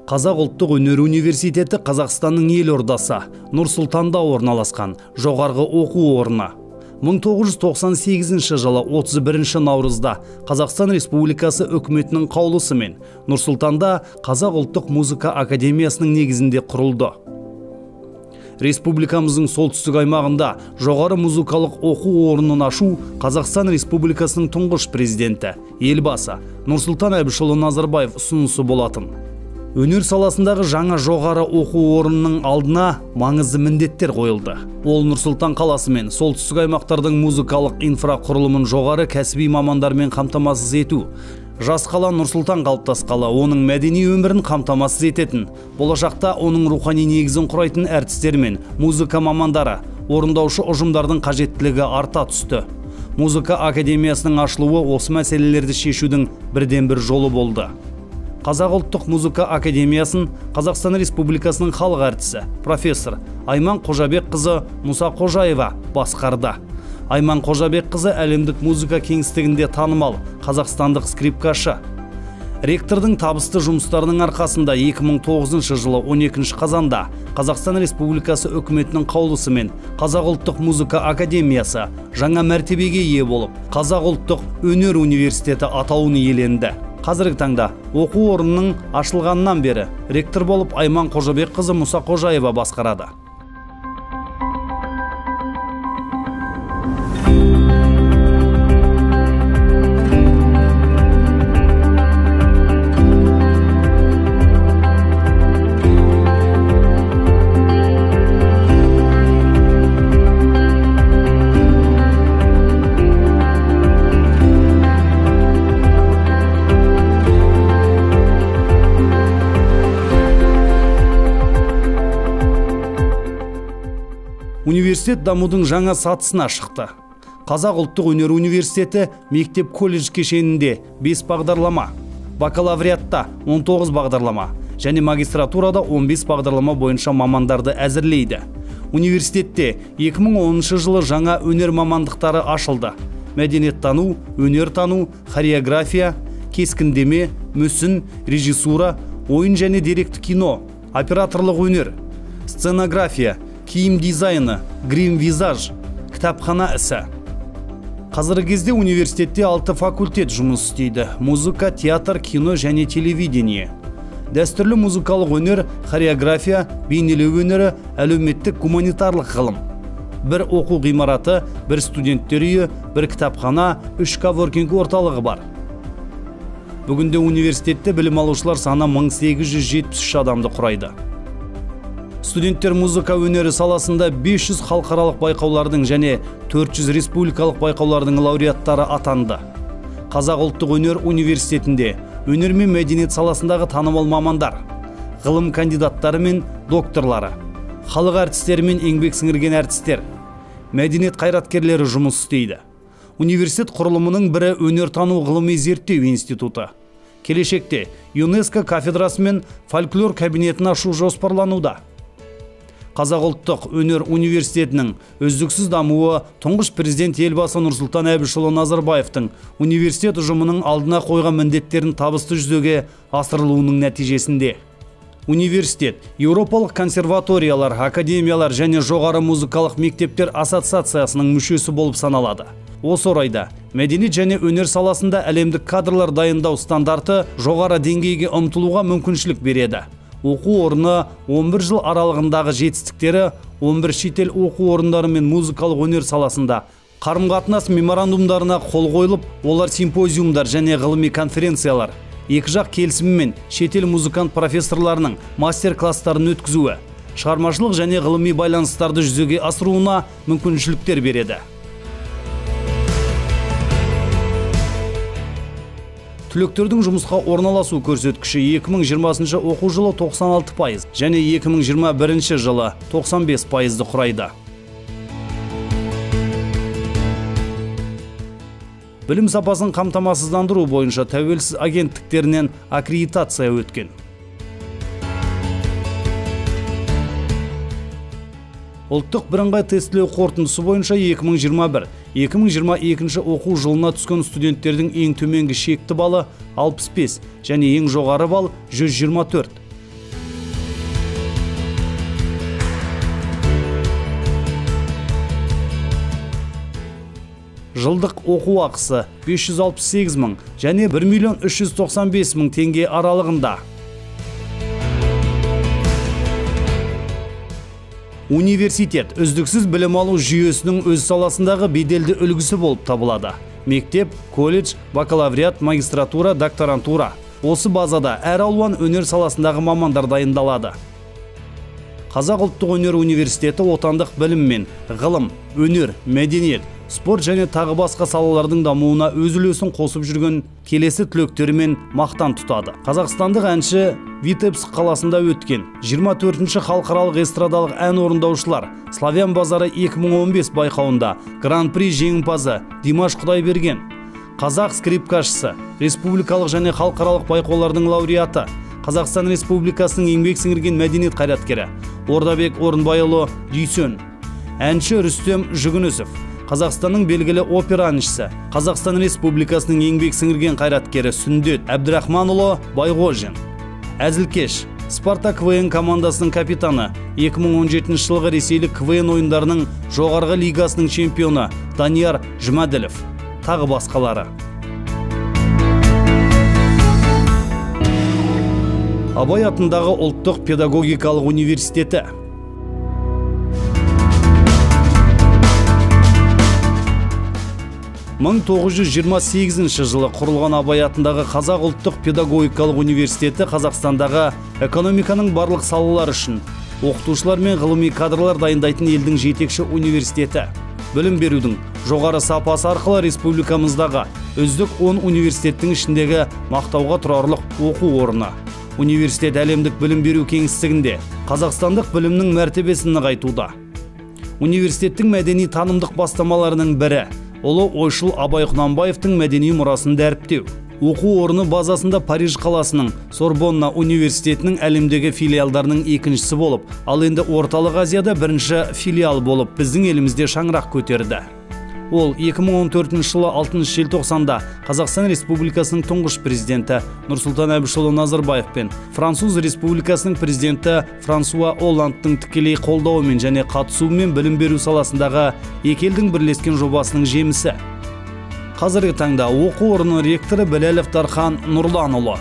Қазақ ұлттық өнер университеті Қазақстанның елордасы Нұр-Сұлтанда орналасқан жоғарғы оқу орны. 1998 жылы 31 наурызда Қазақстан Республикасы үкіметінің қаулысымен Нұр-Сұлтанда Қазақ ұлттық музыка академиясының негізінде құрылды. Республикамыздың солтүстік аймағында жоғары музыкалық оқу орнын ашу Қазақстан Республикасының тұңғыш президенті, елбасы Нұрсұлтан Әбішұлы Назарбаев ұсынысы болатын. Өнер саласындағы жаңа жоғары оқу орнының алдына маңызды міндеттер қойылды. Ол Нұр-Сұлтан қаласы мен солтүстік аймақтардың музыкалық инфрақұрылымын жоғары кәсіби мамандармен қамтамасыз ету, жас қала Нұр-Сұлтан қалыптасқалы оның мәдени өмірін қамтамасыз ететін, болашақта оның рухани негізін құрайтын әртістер мен музыка мамандары, орындаушы ұжымдардың қажеттілігі арта түсті. Музыка академиясының ашылуы осы мәселелерді шешудің бірден бір жолы болды. Қазақ ұлттық музыка академиясын Қазақстан Республикасының халық әртісі, профессор Айман Қожабекқызы Мұсақожаева басқарды. Айман Қожабекқызы әлемдік музыка кеңістігінде танымал қазақстандық скрипкашы. Ректордың табысты жұмыстарының арқасында 2009 жылы 12 қазанда Қазақстан Республикасы үкіметінің қаулысымен Қазақ ұлттық музыка академиясы жаңа мәртебеге ие болып, Қазақ ұлттық өнер университеті атауын иеленді. Қазіргі таңда оқу орнының ашылғаннан бері ректор болып Айман Қожабекқызы Мұсақожаева басқарады. Университет дамудың жаңа сатысына шықты. Қазақ ұлттық өнер университеті мектеп-колледж кешенінде 5 бағдарлама, бакалавриатта 19 бағдарлама және магистратурада 15 бағдарлама бойынша мамандарды әзірлейді. Университетте 2010 жылы жаңа өнер мамандықтары ашылды. Мәдениеттану, өнертану, хореография, кескіндеме, мүсін, режиссура, ойын және деректі кино, операторлық өнер, сценография, киім дизайны, грим-визаж, кітапхана ісі. Қазіргі кезде университетте 6 факультет жұмыс істейді. Музыка, театр, кино және телевидение. Дәстүрлі музыкалық өнер, хореография, бейнелеу өнері, әлеуметтік гуманитарлық ғылым. Бір оқу ғимараты, бір студенттер үйі, бір кітапхана, 3 коворкинг орталығы бар. Бүгінде университетте білім алушылар саны 1873 адамды құрайды. Студенттер музыка өнері саласында 500 халықаралық байқаулардың және 400 республикалық байқаулардың лауреаттары атанды. Қазақ ұлттық өнер университетінде өнер мен мәдениет саласындағы танымал мамандар, ғылым кандидаттары мен докторлары, халық әртістері мен еңбек сіңірген әртістер, мәдениет қайраткерлері жұмыс істейді. Университет құрылымының бірі өнертану ғылыми зерттеу институты. Келешекте ЮНЕСКО кафедрасы мен фольклор кабинетін ашу жоспарлануда. Қазақ ұлттық өнер университетінің үздіксіз дамуы тұңғыш президент елбасы Нұрсұлтан Әбішұлы Назарбаевтың университет ұжымының алдына қойған міндеттерін табысты жүзеге асырылуының нәтижесінде. Университет Еуропалық консерваториялар, академиялар және жоғары музыкалық мектептер ассоциациясының мүшесі болып саналады. Осы орайда мәдениет және өнер саласында әлемдік кадрлар дайындау стандарты жоғары деңгейге ұмтылуға мүмкіншілік береді. Оқу орны 11 жыл аралығындағы жетістіктері 11 шетел оқу орындары мен музыкалық өнер саласында қарым-қатынас меморандумдарына қол қойылып, олар симпозиумдар және ғылыми конференциялар, екі жақ келісімімен шетел музыкант профессорларының мастер-класстарын өткізуі, шығармашылық және ғылыми байланыстарды жүзеге асыруына мүмкіншіліктер береді. Түлектердің жұмысқа орналасу көрсеткіші 2020 оқу жылы 96% және 2021 жылы 95%-ды құрайды. Білім сапасын қамтамасыздандыру бойынша тәуелсіз агенттіктерінен аккредитация өткен. Ұлттық бірыңғай тестілеу қорытындысы бойынша 2021-2022 оқу жылына түскен студенттердің ең төменгі шекті балы 65 және ең жоғары бал 124. Жылдық оқу ақысы 568 мың және 1 395 мың теңге аралығында. Университет үздіксіз білім алу жүйесінің өз саласындағы беделді үлгісі болып табылады. Мектеп, колледж, бакалавриат, магистратура, докторантура. Осы базада әр алуан өнер саласындағы мамандар дайындалады. Қазақ ұлттық өнер университеті отандық білім мен ғылым, өнер, мәдениет, спорт және тағы басқа салалардың дамуына өз үлесін қосып жүрген келесі түлектерімен мақтан тұтады. Қазақстандық әнші Витебск қаласында өткен 24-ші халықаралық эстрадалық ән орындаушылар Славян базары 2015 байқауында гран-при жеңімпазы Димаш Құдайберген, қазақ скрипкашысы, республикалық және халықаралық байқаулардың лауреаты, Қазақстан Республикасының еңбек сіңірген мәдениет қайраткері Ордабек Орынбайұлы Дүйсен, әнші Рүстем Жүгінісов, Қазақстанның белгілі опера әншісі, Қазақстан Республикасының еңбек сіңірген қайраткері Сүндет Әбдірахманұлы Байғожин, әзілкеш Спартак КВН командасының капитаны, 2017 жылғы ресейлік КВН ойындарының жоғарғы лигасының чемпионы Данияр Жұмаділов, тағы басқалары. Абай атындағы ұлттық педагогикалық университеті. Мың 1928 жылы құрылған Абай атындағы Қазақ ұлттық педагогикалық университеті Қазақстандағы экономиканың барлық салалары үшін оқытушылар мен ғылыми кадрлар дайындайтын елдің жетекші университеті. Білім берудің жоғары сапасы арқылы республикамыздағы үздік 10 университеттің ішіндегі мақтауға тұрарлық оқу орны. Университет әлемдік білім беру кеңістігінде қазақстандық білімнің мәртебесін нығайтуда. Университеттің мәдени танымдық бастамаларының бірі ұлы ойшыл Абай Құнанбаевтың мәдени мұрасын дәріптеу. Оқу орны базасында Париж қаласының Сорбонна университетінің әлемдегі филиалдарының екіншісі болып, ал енді орталық Азияда бірінші филиал болып біздің елімізде шаңырақ көтерді. Ол 2014 жылы 6 желтоқсанда Қазақстан Республикасының тұңғыш президенті Нұрсұлтан Әбішұлы Назарбаев пен Француз Республикасының президенті Франсуа Олландтың тікелей қолдауымен және қатысуымен білім беру саласындағы екі елдің бірлескен жобасының жемісі. Қазіргі таңда оқу орны ректоры Біләлов Дархан Нұрланұлы.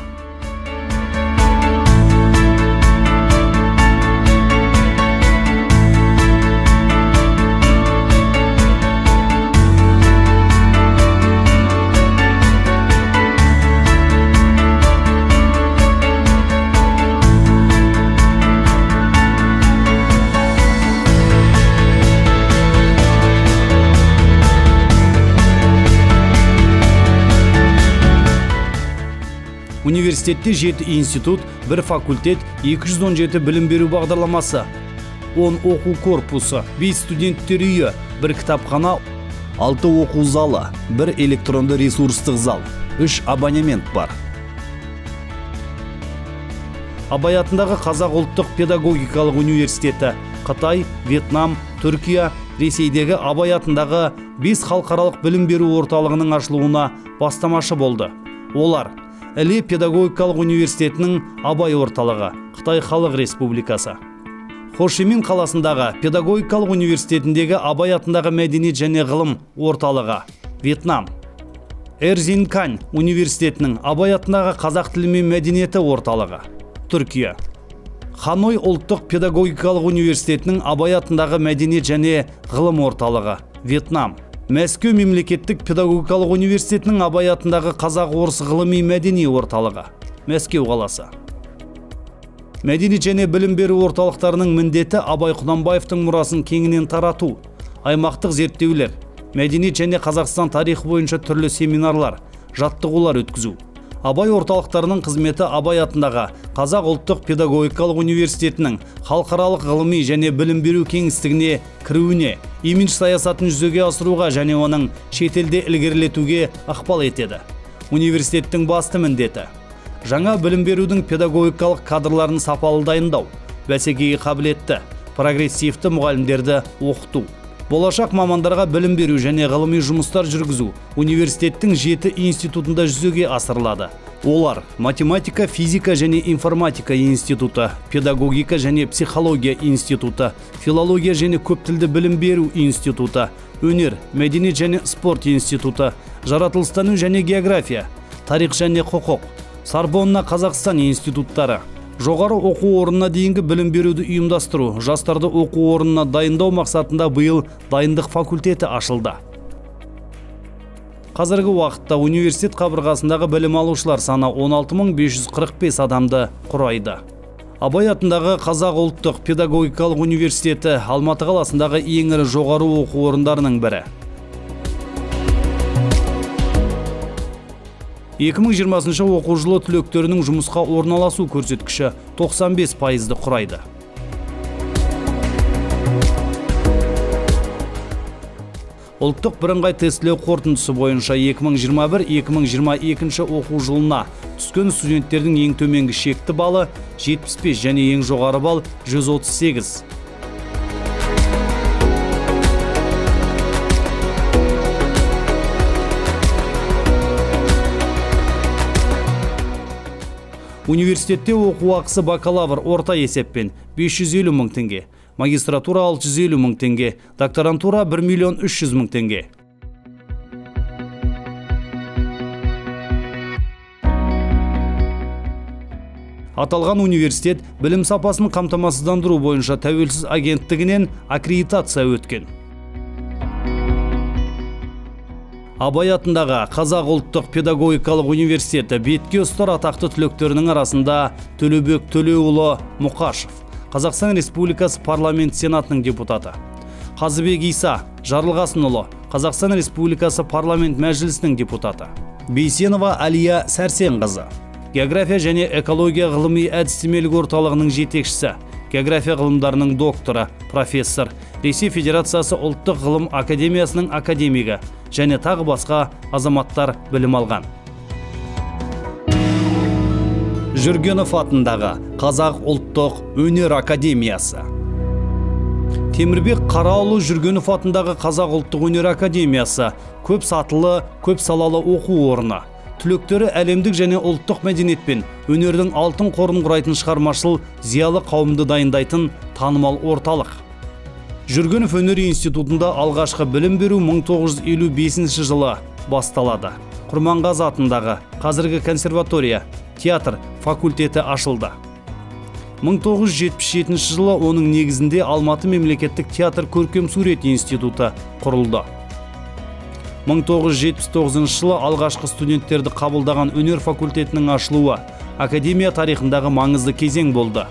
Университетте 7 институт, 1 факультет, 217 білім беру бағдарламасы, 10 оқу корпусы, 5 студенттер үйі, 1 кітапхана, 6 оқу залы, 1 электронды ресурстық зал, 3 абонемент бар. Абай атындағы Қазақ ұлттық педагогикалық университеті Қытай, Вьетнам, Түркия, Ресейдегі Абай атындағы 5 халықаралық білім беру орталығының ашылуына бастамашы болды. Олар Іле педагогикалық университетінің Абай орталығы, Қытай Халық Республикасы. Хошимин қаласындағы педагогикалық университетіндегі Абай атындағы мәдениет және ғылым орталығы, Вьетнам. Эрзинкань университетінің Абай атындағы қазақ тілі мен мәдениеті орталығы, Түркия. Ханой ұлттық педагогикалық университетінің Абай атындағы мәдениет және ғылым орталығы, Вьетнам. Мәскеу мемлекеттік педагогикалық университетінің Абай атындағы қазақ-орыс ғылыми мәдени орталығы, Мәскеу қаласы. Мәдениет және білім беру орталықтарының міндеті Абай Құнанбаевтың мұрасын кеңінен тарату, аймақтық зерттеулер, мәдениет және Қазақстан тарихы бойынша түрлі семинарлар, жаттығулар өткізу. Абай орталықтарының қызметі Абай атындағы Қазақ ұлттық педагогикалық университетінің халықаралық ғылыми және білім беру кеңістігіне кіруіне, имидж саясатын жүзеге асыруға және оның шетелде ілгерілетуге ықпал етеді. Университеттің басты міндеті жаңа білім берудің педагогикалық кадрларын сапалы дайындау, бәсекеге қабілетті, прогрессивті мұғалімдерді оқыту. Болашақ мамандарға білім беру және ғылыми жұмыстар жүргізу университеттің 7 институтында жүзеге асырылады. Олар математика, физика және информатика институты, педагогика және психология институты, филология және көптілді білім беру институты, өнер, мәдениет және спорт институты, жаратылыстану және география, тарих және құқық, Сорбонна Қазақстан институттары, жоғары оқу орнына дейінгі білім беруді ұйымдастыру, жастарды оқу орнына дайындау мақсатында биыл дайындық факультеті ашылды. Қазіргі уақытта университет қабырғасындағы білім алушылар саны 16545 адамды құрайды. Абай атындағы Қазақ ұлттық педагогикалық университеті Алматы қаласындағы ең ірі жоғары оқу орындарының бірі. 2020 оқу жылы түлектерінің жұмысқа орналасу көрсеткіші 95%-ды құрайды. Ұлттық бірыңғай тестілеу қорытындысы бойынша 2021-2022 оқу жылына түскен студенттердің ең төменгі шекті балы 75 және ең жоғары бал 138. Университетте оқу ақысы бакалавр орта есеппен 550 мың теңге, магистратура 650 мың теңге, докторантура 1 300 000 теңге. Аталған университет білім сапасын қамтамасыздандыру бойынша тәуелсіз агенттігінен аккредитация өткен. Абай атындағы Қазақ ұлттық педагогикалық университеті бетке ұстар атақты түлектерінің арасында Төлеубек Төлеуұлы Мұқашев, Қазақстан Республикасы парламент сенатының депутаты, Қазыбек Иса Жарылғасынұлы, Қазақстан Республикасы парламент мәжілісінің депутаты, Бейсенова Алия Сәрсенқызы, география және экология ғылыми әдістемелік орталығының жетекшісі, география ғылымдарының докторы, профессор, Ресей Федерациясы ұлттық ғылым академиясының академигі және тағы басқа азаматтар білім алған. Жүргенов атындағы Қазақ ұлттық өнер академиясы. Темірбек Қараұлы Жүргенов атындағы Қазақ ұлттық өнер академиясы көп сатылы, көп салалы оқу орны. Түлектері әлемдік және ұлттық мәдениет пен өнердің алтын қорын құрайтын шығармашыл зиялы қауымды дайындайтын танымал орталық. Жүргенов өнер институтында алғашқы білім беру 1955 жылы басталады. Құрманғазы атындағы қазіргі консерватория, театр факультеті ашылды. 1977 жылы оның негізінде Алматы мемлекеттік театр көркем сурет институты құрылды. 1979 жылы алғашқы студенттерді қабылдаған өнер факультетінің ашылуы академия тарихындағы маңызды кезең болды.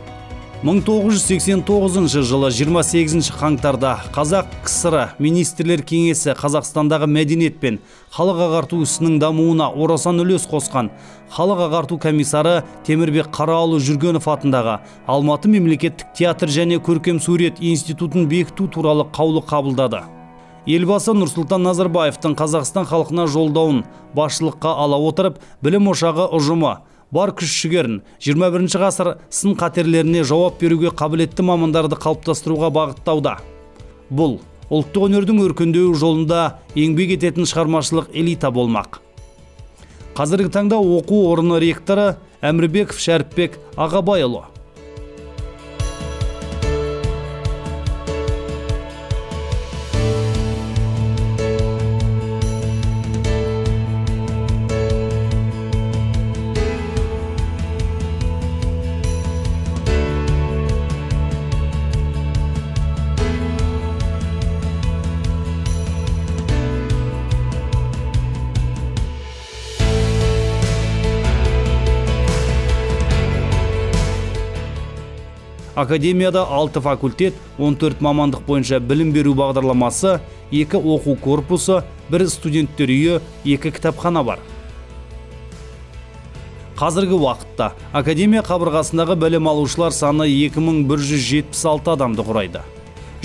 1989 жылы 28 қаңтарда Қазақ КСР министрлер кеңесі Қазақстандағы мәдениет пен халық ағарту ісінің дамуына орасан үлес қосқан халық ағарту комиссары Темірбек Қараұлы Жүргенов атындағы Алматы мемлекеттік театр және көркем сурет институтын бекіту туралы қаулы қабылдады. Елбасы Нұрсұлтан Назарбаевтың Қазақстан халқына жолдауын басшылыққа ала отырып, білім ошағы ұжымы бар күш-жігерін 21 ғасыр сын қатерлеріне жауап беруге қабілетті мамандарды қалыптастыруға бағыттауда. Бұл ұлттық өнердің өркендеуі жолында еңбек ететін шығармашылық элита болмақ. Қазіргі таңда оқу орны ректоры Әмірбеков Шәріпбек Ағабайұлы. Академияда 6 факультет, 14 мамандық бойынша білім беру бағдарламасы, 2 оқу корпусы, 1 студенттер үйі, 2 кітапхана бар. Қазіргі уақытта академия қабырғасындағы білім алушылар саны 2176 адамды құрайды.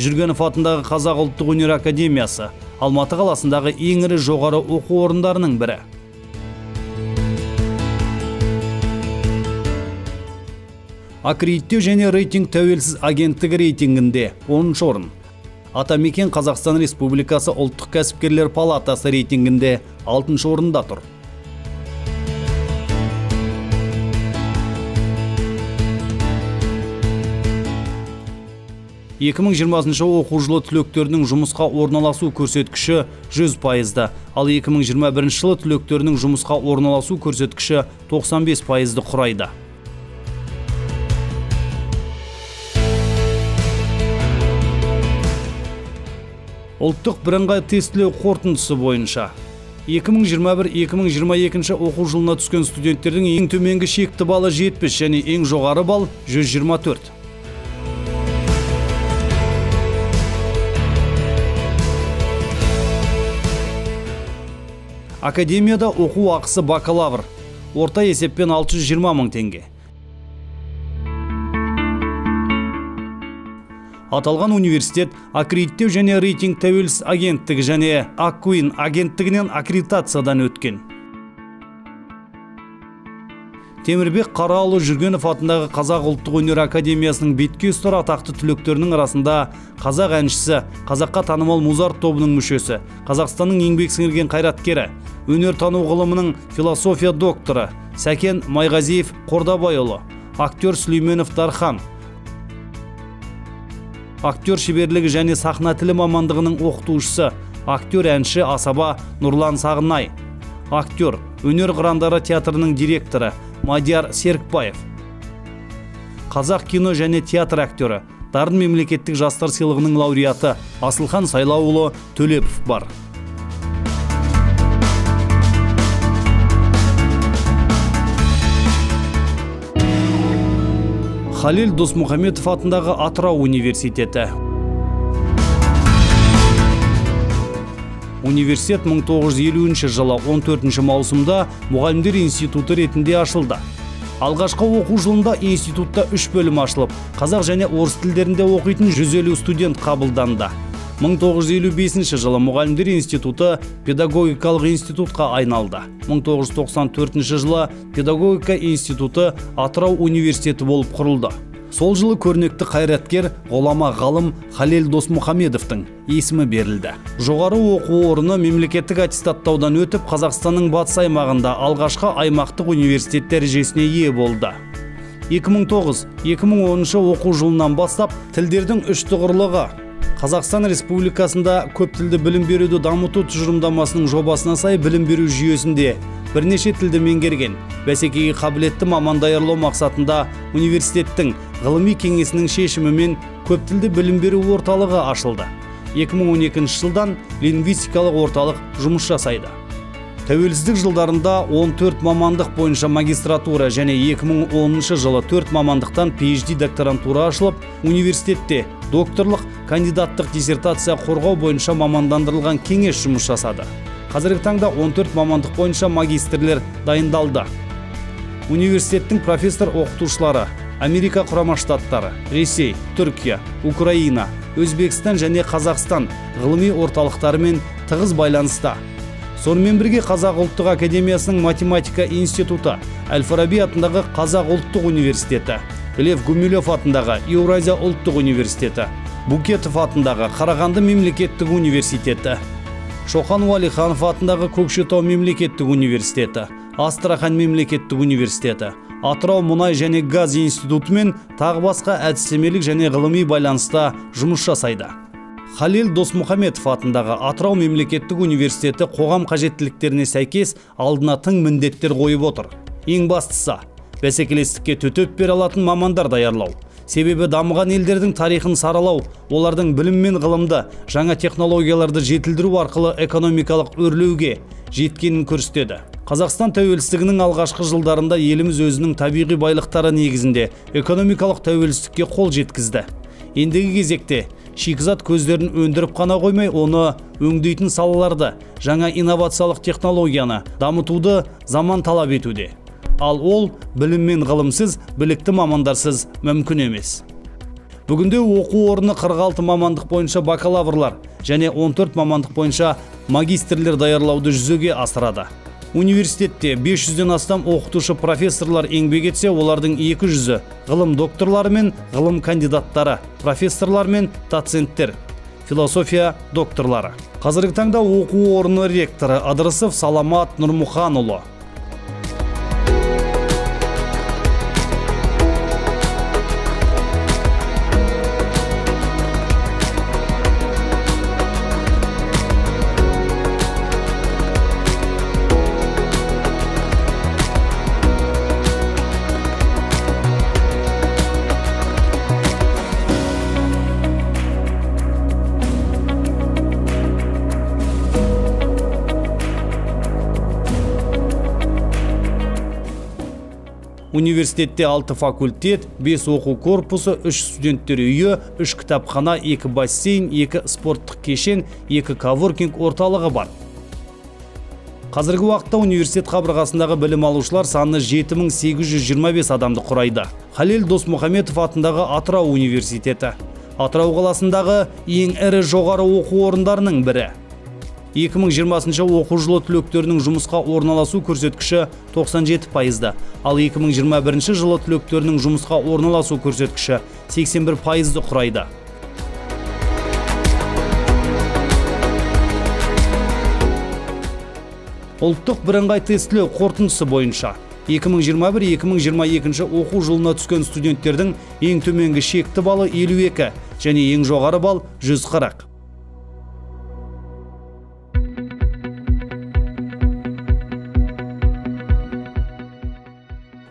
Жүргенов атындағы Қазақ ұлттық өнер академиясы Алматы қаласындағы ең ірі жоғары оқу орындарының бірі. Аккредиттеу және рейтинг тәуелсіз агенттігі рейтингінде 10 орын. Атамекен Қазақстан Республикасы ұлттық кәсіпкерлер палатасы рейтингінде 6 орында тұр. Екі 2020 оқу жылы түлектерінің жұмысқа орналасу көрсеткіші 100%, ал 2021 жылы түлектерінің жұмысқа орналасу көрсеткіші 95%-ды құрайды. Ұлттық бірыңғай тестілеу қорытындысы бойынша 2021-2022 оқу жылына түскен студенттердің ең төменгі шекті балы 70 және ең жоғары бал 124. Академияда оқу ақысы бакалавр, орта есеппен 620 мың теңге. Аталған университет аккредиттеу және рейтинг тәуелсіз агенттігі және АКУИН агенттігінен аккредитациядан өткен. Темірбек Қараұлы Жүргенов атындағы Қазақ ұлттық өнер академиясының бетке ұстар атақты түлектерінің арасында қазақ әншісі, қазаққа танымал Музарт тобының мүшесі, Қазақстанның еңбек сіңірген қайраткері, өнер тану ғылымының философия докторы Сәкен Майғазиев Қордабайұлы, актер Сүлейменов Дархан, актер шеберлігі және сахна тілі мамандығының оқытушысы, актер әнші Асаба Нұрлан Сағынай, актер, өнер қырандары театрының директоры Мадияр Серікбаев, қазақ кино және театр актері, Дарын мемлекеттік жастар сыйлығының лауреаты Асылхан Сайлауұлы Төлепов бар. Халел Досмұхамедов атындағы Атырау университеті. Университет 1950 жылы 14 маусымда мұғалімдер институты ретінде ашылды. Алғашқы оқу жылында институтта 3 бөлім ашылып, қазақ және орыс тілдерінде оқитын 150 студент қабылданды. 1955 жылы мұғалімдер институты педагогикалық институтқа айналды. 1994 жылы педагогика институты Атырау университеті болып құрылды. Сол жылы көрнекті қайраткер, ғұлама ғалым Халел Досмұхамедовтың есімі берілді. Жоғары оқу орны мемлекеттік аттестаттаудан өтіп, Қазақстанның батыс аймағында алғашқы аймақтық университет дәрежесіне ие болды. 2009-2010 оқу жылынан бастап тілдердің үш тұғырлығы Қазақстан Республикасында көптілді білім беруді дамыту тұжырымдамасының жобасына сай білім беру жүйесінде бірнеше тілді меңгерген, бәсекеге қабілетті маман даярлау мақсатында университеттің ғылыми кеңесінің шешімімен көптілді білім беру орталығы ашылды. 2012 жылдан лингвистикалық орталық жұмыс жасайды. Тәуелсіздік жылдарында 14 мамандық бойынша магистратура және 2010 жылы 4 мамандықтан PhD докторантура ашылып, университетте докторлық, кандидаттық диссертация қорғау бойынша мамандандырылған кеңес жұмыс жасады. Қазіргі таңда 14 мамандық бойынша магистрлер дайындалды. Университеттің профессор оқытушылары Америка құрама штаттары, Ресей, Түркия, Украина, Өзбекстан және Қазақстан ғылыми орталықтарымен тығыз байланыста. Сонымен бірге Қазақ ұлттық академиясының математика институты, Әл-Фараби атындағы Қазақ ұлттық университеті, Лев Гумилев атындағы Еуразия ұлттық университеті, Букетов атындағы Қарағанды мемлекеттік университеті, Шоқан Уәлиханов атындағы Көкшетау мемлекеттік университеті, Астрахань мемлекеттік университеті, Атырау мұнай және газ институты мен тағы басқа әдістемелік және ғылыми байланыста жұмыс жасайды. Халел Досмұхамедов атындағы Атырау мемлекеттік университеті қоғам қажеттіліктеріне сәйкес алдына тың міндеттер қойып отыр. Ең бастысы, бәсекелестікке төтеп бере алатын мамандар даярлау. Себебі дамыған елдердің тарихын саралау, олардың білім мен ғылымды, жаңа технологияларды жетілдіру арқылы экономикалық өрлеуге жеткенін көрсетеді. Қазақстан тәуелсіздігінің алғашқы жылдарында еліміз өзінің табиғи байлықтары негізінде экономикалық тәуелсіздікке қол жеткізді. Ендігі кезекте шикізат көздерін өндіріп қана қоймай, оны өңдейтін салаларды, жаңа инновациялық технологияны дамытуды заман талап етуде. Ал ол білім мен ғылымсыз, білікті мамандарсыз мүмкін емес. Бүгінде оқу орны 46 мамандық бойынша бакалаврлар және 14 мамандық бойынша магистрлер даярлауды жүзеге асырады. Университетте 500-ден астам оқытушы профессорлар еңбек етсе, олардың 200-і ғылым докторлары мен ғылым кандидаттары, профессорлар мен доценттер, философия докторлары. Қазіргі таңда оқу орны ректоры Ыдырысов Саламат Нұрмұханұлы. Университетте 6 факультет, 5 оқу корпусы, 3 студенттер үйі, 3 кітапхана, 2 бассейн, 2 спорттық кешен, 2 коворкинг орталығы бар. Қазіргі уақытта университет қабырғасындағы білім алушылар саны 7825 адамды құрайды. Халел Досмұхаметов атындағы Атырау университеті. Атырау қаласындағы ең ірі жоғары оқу орындарының бірі. 2020 оқу жылы түлектерінің жұмысқа орналасу көрсеткіші 97%, ал 2021 жылы түлектерінің жұмысқа орналасу көрсеткіші 81%-ды құрайды. Ұлттық бірыңғай тестілеу қорытындысы бойынша 2021-2022 оқу жылына түскен студенттердің ең төменгі шекті балы 52 және ең жоғары бал 140.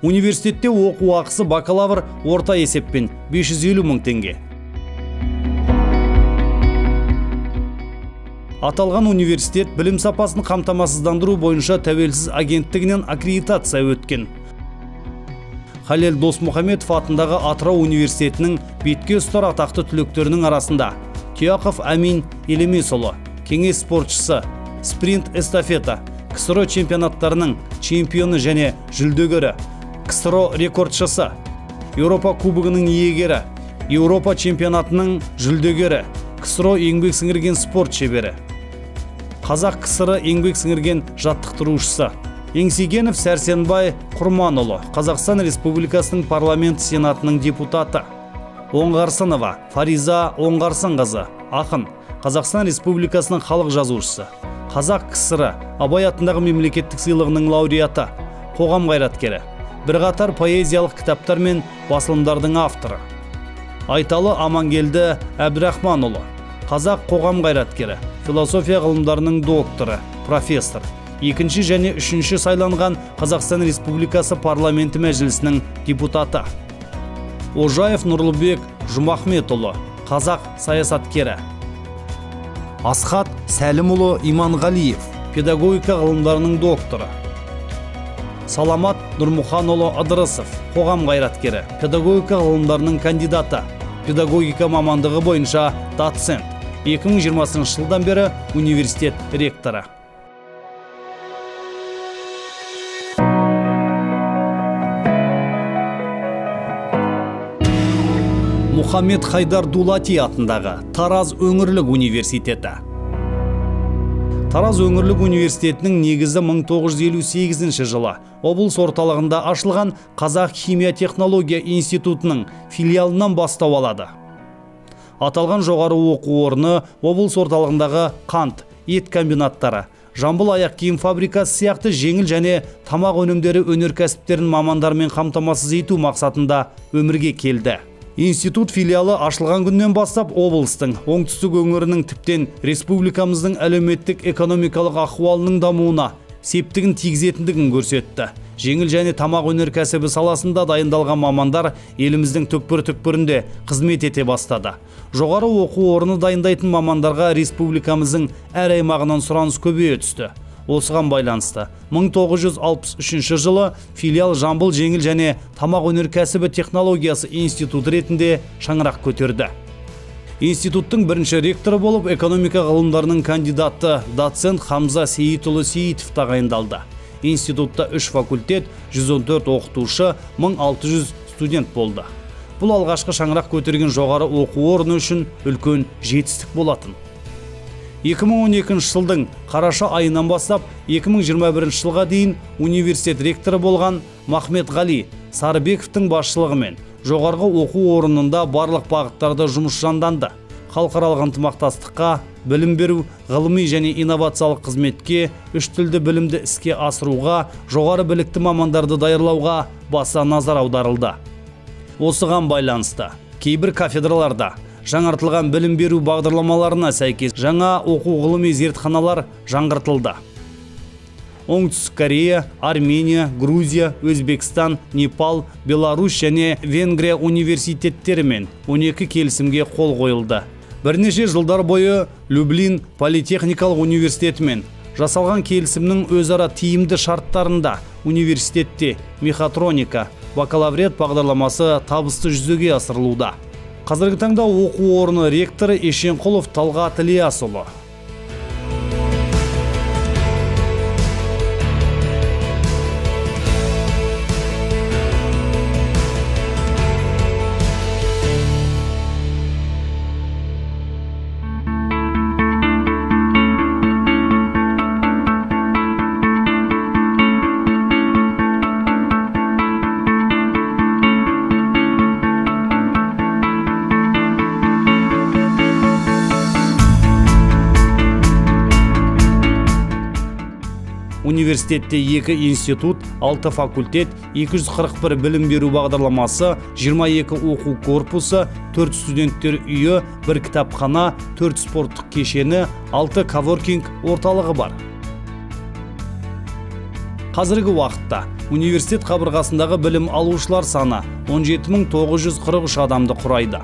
Университетте оқу ақысы бакалавр орта есеппен 550 мың теңге. Аталған университет білім сапасын қамтамасыздандыру бойынша тәуелсіз агенттігінен аккредитация өткен. Халел Досмұхаметов атындағы Атырау университетінің бетке ұстар атақты түлектерінің арасында Тұяқов Амин Елемесұлы, кеңес спортшысы, спринт эстафета, КСРО чемпионаттарының чемпионы және жүлдегері, КСРО рекордшысы, Еуропа кубогының иегері, Еуропа чемпионатының жүлдегері, КСРО еңбек сіңірген спорт шебері, Қазақ КСР еңбек сіңірген жаттықтырушысы, Еңсегенов Сәрсенбай Құрманұлы, Қазақстан Республикасының парламент сенатының депутаты, Оңғарсынова Фариза Оңғарсынқызы, ақын, Қазақстан Республикасының халық жазушысы, Қазақ КСР Абай атындағы мемлекеттік сыйлығының лауреаты, қоғам қайраткері, бірқатар поэзиялық кітаптар мен басылымдардың авторы. Айталы Амангелді Әбдірахманұлы, қазақ қоғам қайраткері, философия ғылымдарының докторы, профессор, 2-ші және 3-ші сайланған Қазақстан Республикасы парламенті мәжілісінің депутаты. Ожаев Нұрлыбек Жұмахметұлы, қазақ саясаткері. Асхат Сәлімұлы Иманғалиев, педагогика ғылымдарының докторы. Саламат Нұрмұханұлы Ыдырысов, қоғам қайраткері, педагогика ғылымдарының кандидаты, педагогика мамандығы бойынша доцент, 2020 жылдан бері университет ректоры. Мұхаммед Хайдар Дулати атындағы Тараз өңірлік университеті. Тараз өңірлік университетінің негізі 1958 жылы облыс орталығында ашылған Қазақ химия технология институтының филиалынан бастау алады. Аталған жоғары оқу орны облыс орталығындағы қант, ет комбинаттары, Жамбыл аяқ киім фабрикасы сияқты жеңіл және тамақ өнімдері өнеркәсіптерін мамандармен қамтамасыз ету мақсатында өмірге келді. Институт филиалы ашылған күннен бастап облыстың, оңтүстік өңірінің тіптен республикамыздың әлеуметтік экономикалық ахуалының дамуына септігін тигізетіндігін көрсетті. Жеңіл және тамақ өнеркәсібі саласында дайындалған мамандар еліміздің түкпір-түкпірінде қызмет ете бастады. Жоғары оқу орны дайындайтын мамандарға республикамыздың әр аймағынан сұраныс көбейе түсті. Осыған байланысты 1963 жылы филиал Жамбыл жеңіл және тамақ өнеркәсібі технологиясы институты ретінде шаңырақ көтерді. Институттың бірінші ректоры болып экономика ғылымдарының кандидаты доцент Хамза Сейітұлы Сейітов тағайындалды. Институтта 3 факультет, 114 оқытушы, 1600 студент болды. Бұл алғашқы шаңырақ көтерген жоғары оқу орны үшін үлкен жетістік болатын. 2012 жылдың қараша айынан бастап 2021 жылға дейін университет ректоры болған Махметғали Сарыбековтың басшылығымен жоғарғы оқу орнында барлық бағыттарда жұмыс жанданды. Халықаралық ынтымақтастыққа, білім беру, ғылыми және инновациялық қызметке, үш тілді білімді іске асыруға, жоғары білікті мамандарды даярлауға баса назар аударылды. Осыған байланысты кейбір кафедраларда жаңартылған білім беру бағдарламаларына сәйкес жаңа оқу ғылыми зертханалар жаңғыртылды. Оңтүстік Корея, Армения, Грузия, Өзбекстан, Непал, Беларусь және Венгрия университеттерімен 12 келісімге қол қойылды. Бірнеше жылдар бойы Люблин политехникалық университетімен жасалған келісімнің өзара тиімді шарттарында университетте мехатроника, бакалавриат бағдарламасы табысты жүзеге асырылуда. Қазіргі таңда оқу орны ректоры Ешенқұлов Талғат Ілиясұлы. Университетте 2 институт, 6 факультет, 241 білім беру бағдарламасы, 22 оқу корпусы, 4 студенттер үйі, 1 кітапхана, 4 спорттық кешені, 6 коворкинг орталығы бар. Қазіргі уақытта университет қабырғасындағы білім алушылар саны 17.943 адамды құрайды.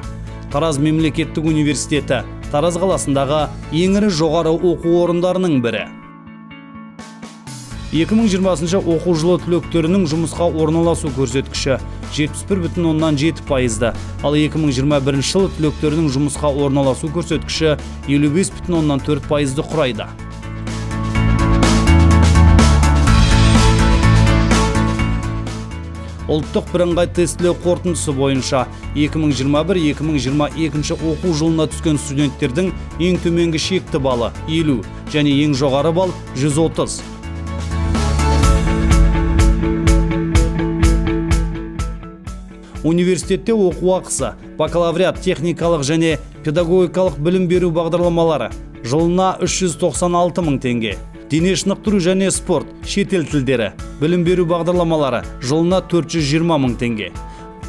Тараз мемлекеттік университеті Тараз қаласындағы ең ірі жоғары оқу орындарының бірі. 2020 оқу жылы түлектерінің жұмысқа орналасу көрсеткіші 71,7%, ал 2021 жылы түлектерінің жұмысқа орналасу көрсеткіші 55,4%-ды құрайды. Ұлттық бірыңғай тестілеу қорытындысы бойынша 2021-2022 оқу жылына түскен студенттердің ең төменгі шекті балы 50 және ең жоғары бал 130. Университетте оқу ақысы, бакалавриат, техникалық және педагогикалық білім беру бағдарламалары жылына 396 мың теңге. Дене шынықтыру және спорт, шетел тілдері, білім беру бағдарламалары жылына 420 мың теңге.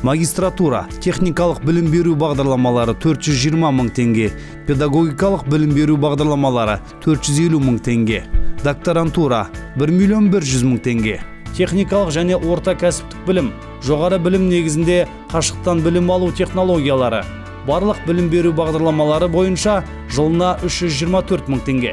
Магистратура, техникалық білім беру бағдарламалары 420 мың теңге. Педагогикалық білім беру бағдарламалары 450 мың теңге. Докторантура 1,1 миллион теңге. Техникалық және орта кәсіптік білім, жоғары білім негізінде қашықтан білім алу технологиялары, барлық білім беру бағдарламалары бойынша жылына 324 мың теңге.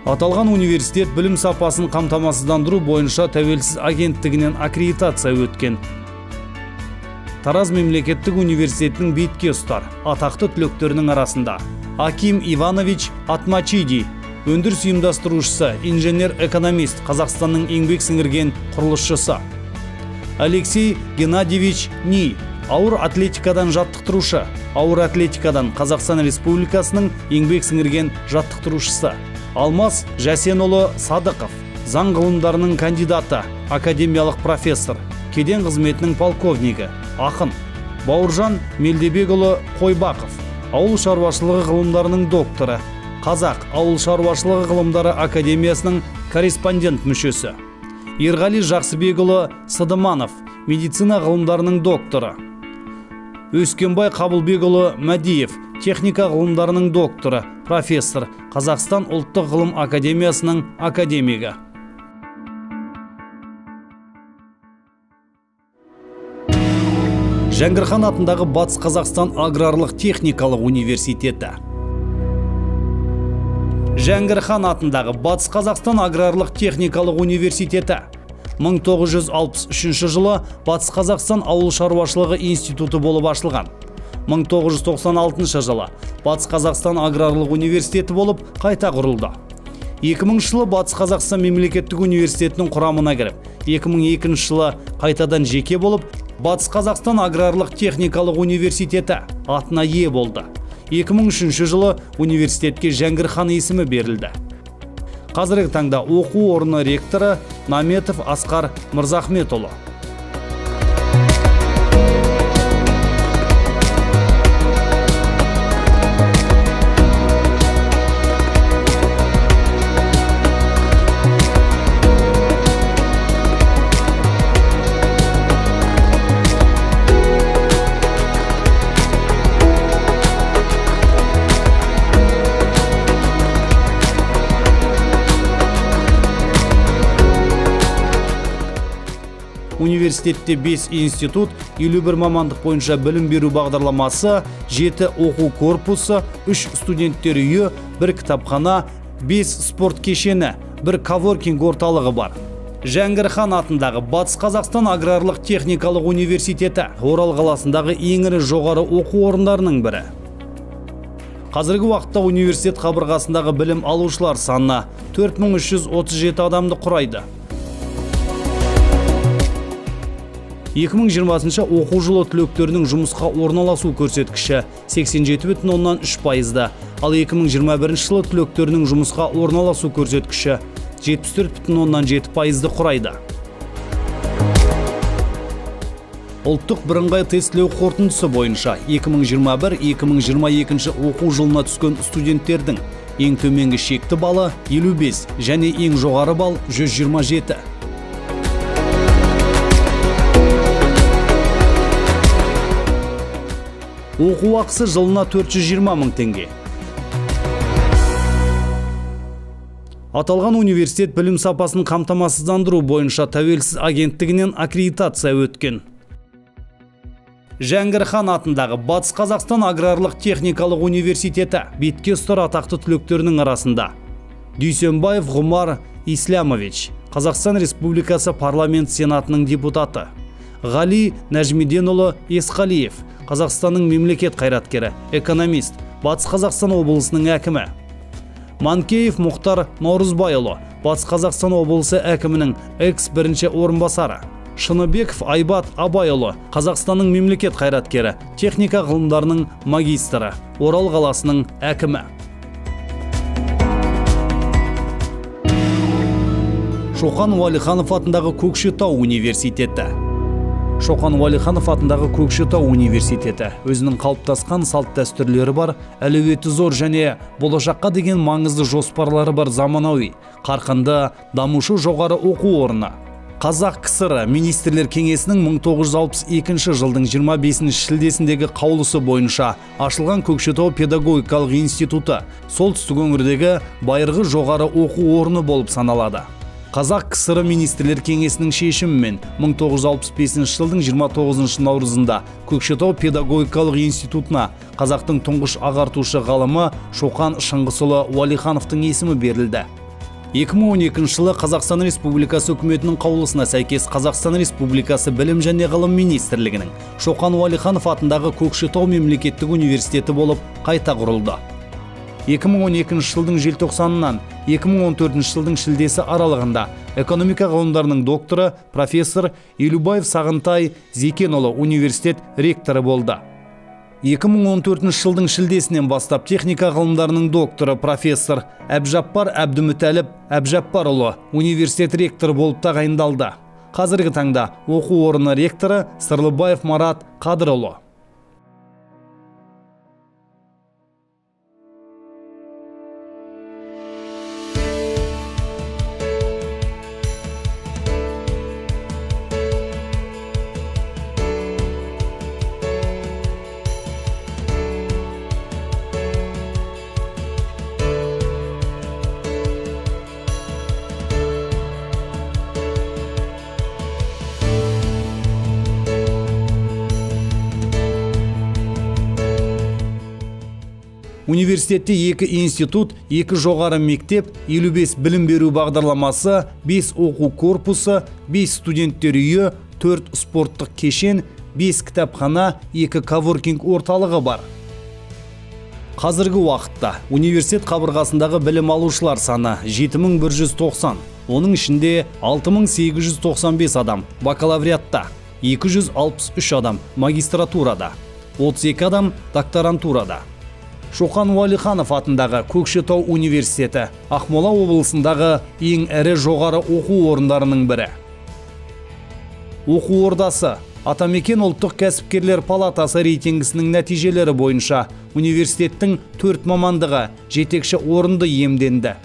Аталған университет білім сапасын қамтамасыздандыру бойынша тәуелсіз агенттігінен аккредитация өткен. Тараз мемлекеттік университетінің бетке ұстар атақты түлектерінің арасында Аким Иванович Атмачиди, өндіріс ұйымдастырушысы, инженер-экономист, Қазақстанның еңбек сіңірген құрылысшысы. Алексей Геннадьевич Ни, ауыр атлетикадан жаттықтырушы, ауыр атлетикадан Қазақстан Республикасының еңбек сіңірген жаттықтырушысы. Алмас Жәсенұлы Садықов, заң ғылымдарының кандидаты, академиялық профессор, кеден қызметінің полковнигі, ақын. Бауыржан Мелдебекұлы Қойбақов, ауыл шаруашылығы ғылымдарының докторы, Қазақ ауыл шаруашылығы ғылымдары академиясының корреспондент мүшесі. Ерғали Жақсыбекұлы Сыдыманов, медицина ғылымдарының докторы. Өскенбай Қабылбекұлы Мәдиев, техника ғылымдарының докторы, профессор, Қазақстан ұлттық ғылым академиясының академигі. Жәңгір хан атындағы Батыс Қазақстан аграрлық техникалық университеті. Жәңгір хан атындағы Батыс Қазақстан аграрлық техникалық университеті 1963 жылы Батыс Қазақстан ауыл шаруашылығы институты болып ашылған. 1996 жылы Батыс Қазақстан аграрлық университеті болып қайта құрылды. 2000 жылы Батыс Қазақстан мемлекеттік университетінің құрамына кіріп, 2002 жылы қайтадан жеке болып, Батыс Қазақстан аграрлық техникалық университеті атына ие болды. 2003 жылы университетке Жәңгір хан есімі берілді. Қазіргі таңда оқу орны ректоры Наметов Асқар Мырзахметұлы. Университетте 5 институт, 51 мамандық бойынша білім беру бағдарламасы, 7 оқу корпусы, 3 студенттер үйі, 1 кітапхана, 5 спорт кешені, 1 коворкинг орталығы бар. Жәңгір хан атындағы Батыс Қазақстан аграрлық техникалық университеті Орал қаласындағы ең ірі жоғары оқу орындарының бірі. Қазіргі уақытта университет қабырғасындағы білім алушылар саны 4337 адамды құрайды. 2020 оқу жылы түлектерінің жұмысқа орналасу көрсеткіші 87,3%, ал 2021 жылы түлектерінің жұмысқа орналасу көрсеткіші 74,7%-ды құрайды. Ұлттық бірыңғай тестілеу қорытындысы бойынша 2021-2022 оқу жылына түскен студенттердің ең төменгі шекті балы 55 және ең жоғары бал 127. Оқу ақысы жылына 420 мың теңге. Аталған университет білім сапасын қамтамасыздандыру бойынша тәуелсіз агенттігінен аккредитация өткен. Жәңгір хан атындағы Батыс Қазақстан аграрлық техникалық университеті бетке ұстар атақты түлектерінің арасында Дүйсенбаев Ғұмар Ислямович, Қазақстан Республикасы парламент сенатының депутаты, Ғали Нәжмеденұлы Есқалиев, Қазақстанның мемлекет қайраткері, экономист, Батыс Қазақстан облысының әкімі, Манкеев Мұхтар Наурызбайұлы, Батыс Қазақстан облысы әкімінің экс-бірінші орынбасары, Шыныбеков Айбат Абайұлы, Қазақстанның мемлекет қайраткері, техника ғылымдарының магистрі, Орал қаласының әкімі. Шоқан Уәлиханов атындағы Көкшетау университеті. Шоқан Уәлиханов атындағы Көкшетау университеті өзінің қалыптасқан салт дәстүрлері бар, әлеуеті зор және болашаққа деген маңызды жоспарлары бар заманауи, қарқынды, дамушы жоғары оқу орны. Қазақ КСР Министрлер Кеңесінің 1962 жылдың 25 шілдесіндегі қаулысы бойынша ашылған Көкшетау педагогикалық институты солтүстік өңірдегі байырғы жоғары оқу орны болып саналады. Қазақ КСР Министрлер Кеңесінің шешімімен 1965 жылдың 29 наурызында Көкшетау педагогикалық институтына қазақтың тұңғыш ағартушы ғалымы Шоқан Шыңғысұлы Уәлихановтың есімі берілді. 2012 жылы Қазақстан Республикасы үкіметінің қаулысына сәйкес Қазақстан Республикасы Білім және Ғылым Министрлігінің Шоқан Уәлиханов атындағы Көкшетау мемлекеттік университеті болып қайта құрылды. 2012 жылдың желтоқсанынан 2014 жылдың шілдесі аралығында экономика ғылымдарының докторы профессор Елубаев Сағынтай Зекенұлы университет ректоры болды. 2014 жылдың шілдесінен бастап техника ғылымдарының докторы профессор Әбжаппар Әбдімүтәліп Әбжаппарұлы университет ректоры болып тағайындалды. Қазіргі таңда оқу орны ректоры Сырлыбаев Марат Қадырұлы. Университетте 2 институт, 2 жоғары мектеп, 55 білім беру бағдарламасы, 5 оқу корпусы, 5 студенттер үйі, 4 спорттық кешен, 5 кітапхана, 2 коворкинг орталығы бар. Қазіргі уақытта университет қабырғасындағы білім алушылар саны 7190, оның ішінде 6895 адам бакалавриатта, 263 адам магистратурада, 32 адам докторантурада. Шоқан Уәлиханов атындағы Көкшетау университеті Ақмола облысындағы ең ірі жоғары оқу орындарының бірі. Оқу ордасы Атамекен ұлттық кәсіпкерлер палатасы рейтингісінің нәтижелері бойынша университеттің 4 мамандығы жетекші орынды иемденді.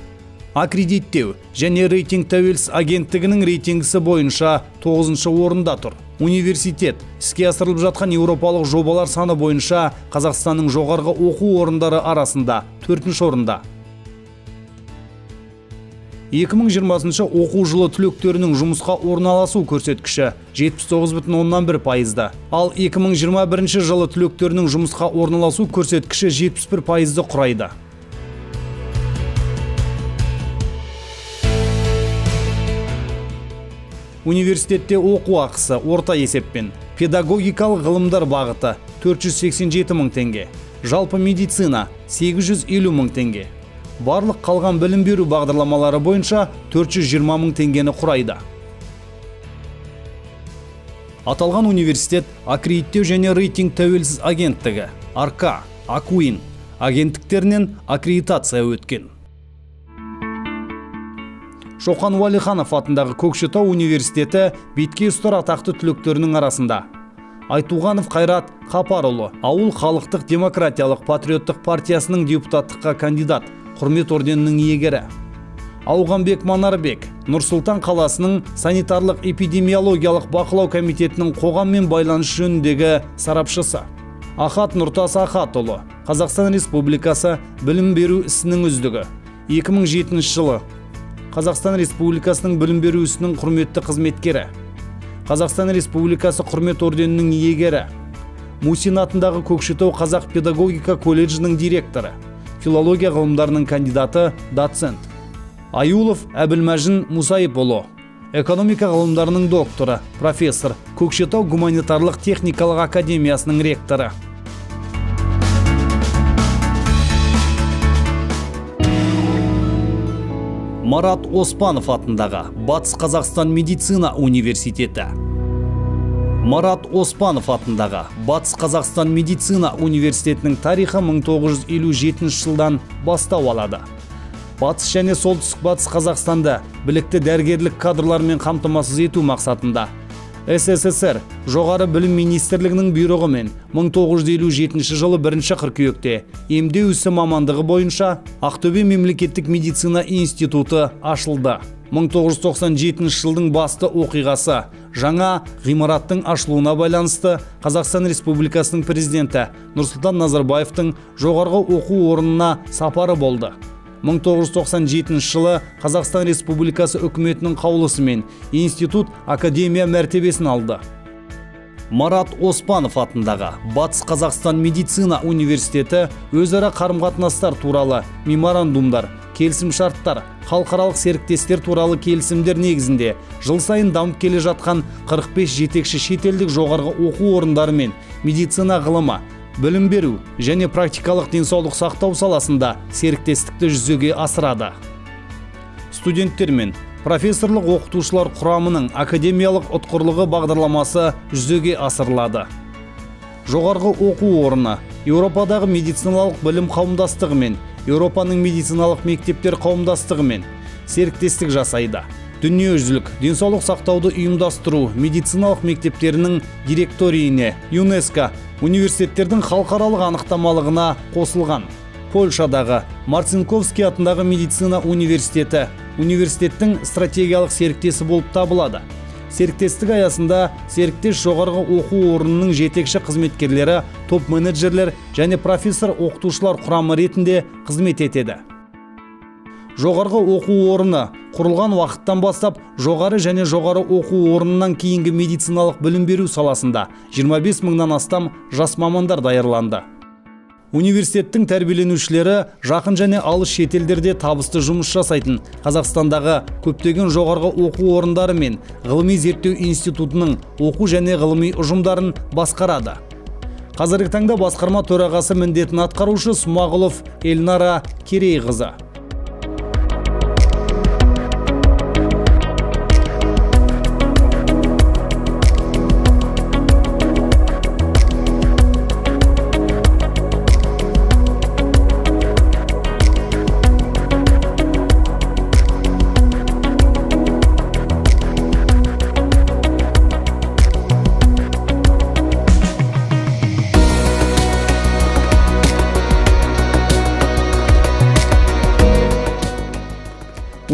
Аккредиттеу және рейтинг тәуелсіз агенттігінің рейтингісі бойынша 9-шы орында тұр. Университет іске асырылып жатқан еуропалық жобалар саны бойынша Қазақстанның жоғарғы оқу орындары арасында 4-ші орында. 2020 оқу жылы түлектерінің жұмысқа орналасу көрсеткіші 79,1%, ал 2021 жылы түлектерінің жұмысқа орналасу көрсеткіші 71%-ді құрайды. Университетте оқу ақысы орта есеппен педагогикалық ғылымдар бағыты 487 мың теңге, жалпы медицина 850 мың теңге. Барлық қалған білім беру бағдарламалары бойынша 420 мың теңгені құрайды. Аталған университет аккредиттеу және рейтинг тәуелсіз агенттігі Арка, Акуин агенттіктерінен аккредитация өткен. Шоқан Уәлиханов атындағы Көкшетау университеті бетке ұстар атақты түлектерінің арасында. Айтуғанов Қайрат Қапарұлы ауыл халықтық демократиялық патриоттық партиясының депутаттыққа кандидат, құрмет орденінің иегері. Ауғанбек Манарбек Нұр-Сұлтан қаласының санитарлық эпидемиологиялық бақылау комитетінің қоғаммен байланыс жөніндегі сарапшысы. Ахат Нұртас Ахатұлы Қазақстан Республикасы білім беру ісінің үздігі. 2007 жылы Қазақстан Республикасының білім беру ісінің құрметті қызметкері. Қазақстан Республикасы құрмет орденінің иегері. Мусин атындағы Көкшетау қазақ педагогика колледжінің директоры. Филология ғылымдарының кандидаты, доцент. Аюлов Әбілмәжін Мұсайыпұлы экономика ғылымдарының докторы, профессор, Көкшетау гуманитарлық техникалық академиясының ректоры. Марат Оспанов атындағы Батыс Қазақстан медицина университеті. Марат Оспанов атындағы Батыс Қазақстан медицина университетінің тарихы 1957 жылдан бастау алады. Батыс және солтүстік батыс Қазақстанда білікті дәрігерлік кадрлармен қамтамасыз ету мақсатында СССР жоғары білім министрлігінің бұйрығымен 1957 жылы 1 қыркүйекте емдеу ісі мамандығы бойынша Ақтөбе мемлекеттік медицина институты ашылды. 1997 жылдың басты оқиғасы жаңа ғимараттың ашылуына байланысты Қазақстан Республикасының президенті Нұрсұлтан Назарбаевтың жоғарғы оқу орнына сапары болды. 1997 жылы Қазақстан Республикасы үкіметінің қаулысымен институт академия мәртебесін алды. Марат Оспанов атындағы Батыс Қазақстан медицина университеті өзара қарым-қатынастар туралы меморандумдар, келісімшарттар, халықаралық серіктестер туралы келісімдер негізінде жыл сайын дамып келе жатқан 45 жетекші шетелдік жоғарғы оқу орындары мен медицина ғылымы, білім беру және практикалық денсаулық сақтау саласында серіктестікті жүзеге асырады. Студенттер мен профессорлық оқытушылар құрамының академиялық ұтқырлығы бағдарламасы жүзеге асырылады. Жоғарғы оқу орны Еуропадағы медициналық білім қауымдастығы мен Еуропаның медициналық мектептер қауымдастығы мен серіктестік жасайды. Дүниежүзілік денсаулық сақтауды ұйымдастыру медициналық мектептерінің директориіне ЮНЕСКО университеттердің халықаралық анықтамалығына қосылған. Польшадағы Марцинковский атындағы медицина университеті университеттің стратегиялық серіктесі болып табылады. Серіктестік аясында серіктес жоғарғы оқу орнының жетекші қызметкерлері, топ-менеджерлер және профессор-оқытушылар құрамы ретінде қызмет етеді. Жоғарғы оқу орны құрылған уақыттан бастап жоғары және жоғары оқу орнынан кейінгі медициналық білім беру саласында 25 мыңнан астам жас мамандар даярланды. Университеттің тәрбиеленушілері жақын және алыс шетелдерде табысты жұмыс жасайтын Қазақстандағы көптеген жоғарғы оқу орындары мен ғылыми зерттеу институтының оқу және ғылыми ұжымдарын басқарады. Қазіргі таңда басқарма төрағасы міндетін атқарушы Смағұлов Эльнара Керейқызы.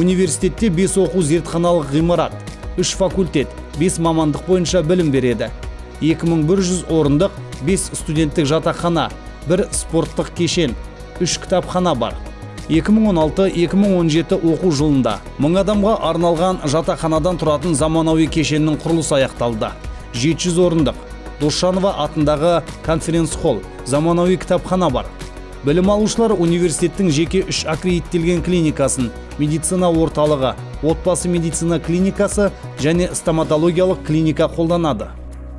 Университетте 5 оқу зертханалық ғимарат, 3 факультет, 5 мамандық бойынша білім береді. 2100 орындық, 5 студенттік жатақхана, 1 спорттық кешен, 3 кітапхана бар. 2016-2017 оқу жылында 1000 адамға арналған жатақханадан тұратын заманауи кешеннің құрылысы аяқталды. 700 орындық, Досжанова атындағы конференц-холл, заманауи кітапхана бар. Білім алушылар университеттің жеке 3 аккредиттелген клиникасын, медицина орталығы, отбасы медицина клиникасы және стоматологиялық клиника қолданады.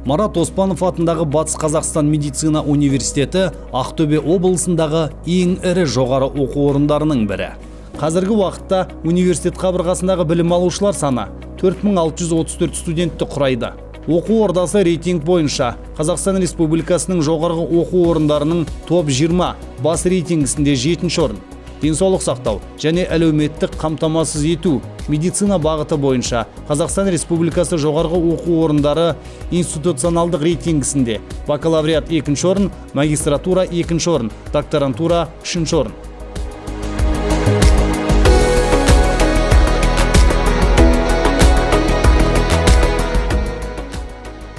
Марат Оспанов атындағы Батыс Қазақстан медицина университеті Ақтөбе облысындағы ең ірі жоғары оқу орындарының бірі. Қазіргі уақытта университет қабырғасындағы білім алушылар саны 4634 студентті құрайды. Оқу ордасы рейтинг бойынша Қазақстан Республикасының жоғарғы оқу орындарының топ 20 бас рейтингісінде 7-ші орын. Денсаулық сақтау және әлеуметтік қамтамасыз ету медицина бағыты бойынша Қазақстан Республикасы жоғарғы оқу орындары институционалдық рейтингісінде бакалавриат 2-ші орын, магистратура 2-ші орын, докторантура 3-ші орын.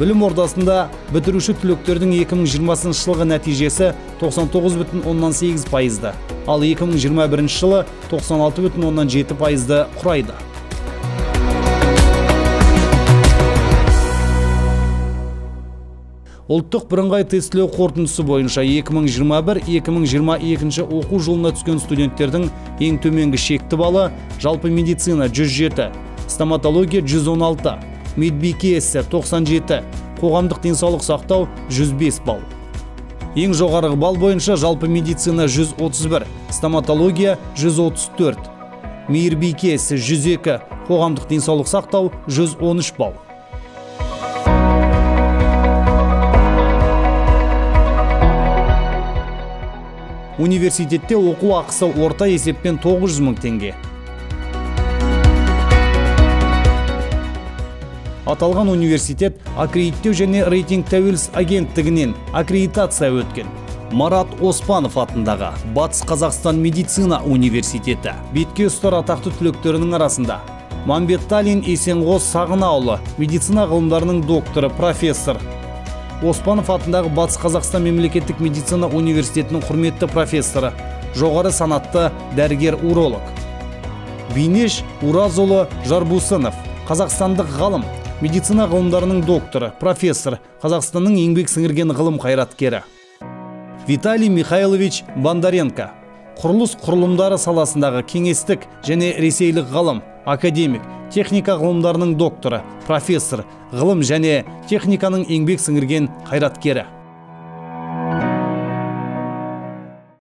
Білім ордасында бітіруші түлектердің 2020 жылғы нәтижесі 99,8%, ал 2021 жылы 96,7%-ды құрайды. Ұлттық бірыңғай тестілеу қорытындысы бойынша 2021-2022 оқу жылына түскен студенттердің ең төменгі шекті балы жалпы медицина 107, стоматология 116, медбике-ісі 97, қоғамдық денсаулық сақтау 105 балл. Ең жоғарғы балл бойынша жалпы медицина 131, стоматология 134, мейірбике-ісі 102, қоғамдық денсаулық сақтау 113 балл. Университетте оқу ақысы орта есеппен 900 мың теңге. Аталған университет аккредиттеу және рейтинг тәуелсіз агенттігінен аккредитация өткен. Марат Оспанов атындағы Батыс Қазақстан медицина университеті бетке ұстар атақты түлектерінің арасында Мамбетталин Есенғос Сағынаұлы, медицина ғылымдарының докторы, профессор. Оспанов атындағы Батыс Қазақстан мемлекеттік медицина университетінің құрметті профессоры, жоғары санатты дәрігер-уролог. Бейнеш Уразұлы Жарбусынов, қазақстандық ғалым, медицина ғылымдарының докторы, профессор, Қазақстанның еңбек сіңірген ғылым қайраткері. Виталий Михайлович Бондаренко, құрылыс құрылымдары саласындағы кеңестік және ресейлік ғалым, академик, техника ғылымдарының докторы, профессор, ғылым және техниканың еңбек сіңірген қайраткері.